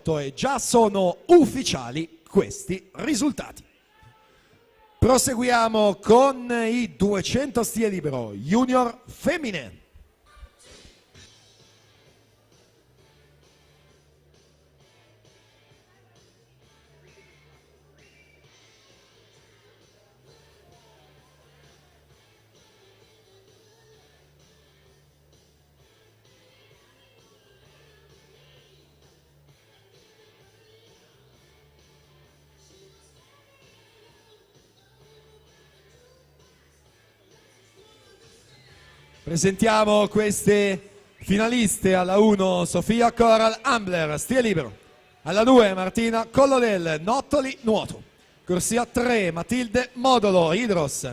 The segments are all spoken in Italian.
28 e già sono ufficiali questi risultati. Proseguiamo con i 200 stile libero junior femmine. Presentiamo queste finaliste: alla 1 Sofia Coral Ambler, stile libero; alla 2 Martina Collodel, nottoli nuoto; corsia 3 Matilde Modolo, idros;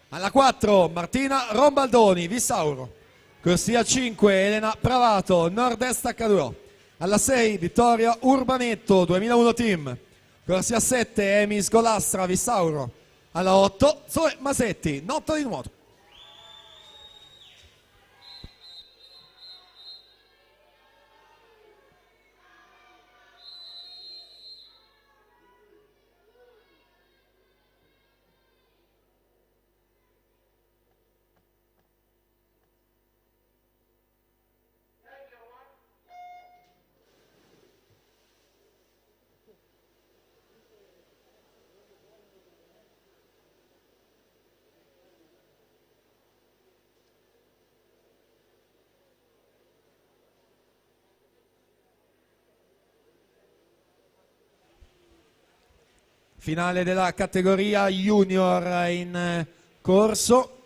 alla 4 Martina Rombaldoni, Vissauro; corsia 5 Elena Pravato, nord-est H2O; alla 6 Vittoria Urbanetto, 2001 team; corsia 7 Emi Scolastra, Vissauro; alla 8 Zoe Masetti, nottoli nuoto. Finale della categoria junior in corso.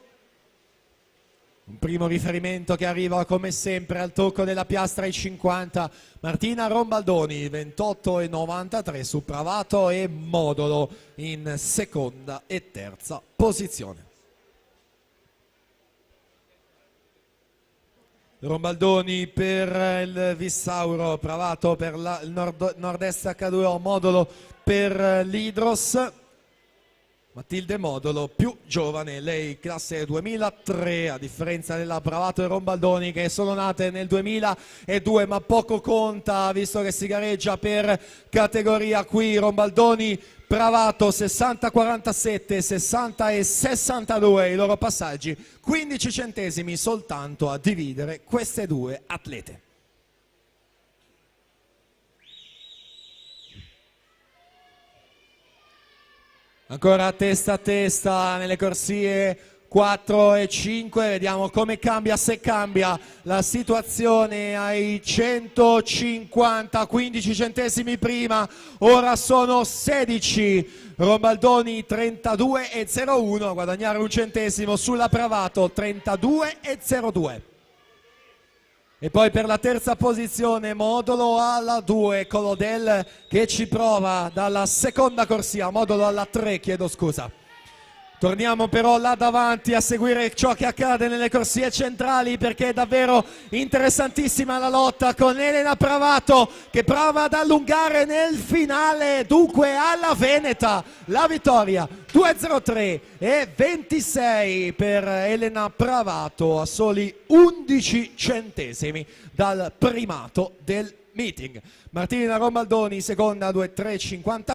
Un primo riferimento che arriva come sempre al tocco della piastra ai 50. Martina Rombaldoni, 28,93 su Pravato e Modolo in seconda e terza posizione. Rombaldoni per il Vissauro, Pravato per il nord-est H2O, Modolo per l'Idros. Matilde Modolo, più giovane, lei classe 2003, a differenza della Pravato e Rombaldoni che sono nate nel 2002, ma poco conta visto che si gareggia per categoria qui. Rombaldoni, Pravato 60-47, 60 e 62 i loro passaggi, 15 centesimi soltanto a dividere queste due atlete. Ancora testa a testa nelle corsie 4 e 5, vediamo come cambia, se cambia la situazione ai 150, 15 centesimi prima, ora sono 16, Rombaldoni 32,01 a guadagnare un centesimo sulla Pravato, 32,02. E poi per la terza posizione Modolo alla 2, Collodel che ci prova dalla seconda corsia, Modolo alla 3, chiedo scusa. Torniamo però là davanti a seguire ciò che accade nelle corsie centrali, perché è davvero interessantissima la lotta con Elena Pravato che prova ad allungare nel finale, dunque alla Veneta la vittoria 2,03 e 26 per Elena Pravato, a soli 11 centesimi dal primato del meeting. Martina Rombaldoni seconda 2,3,50.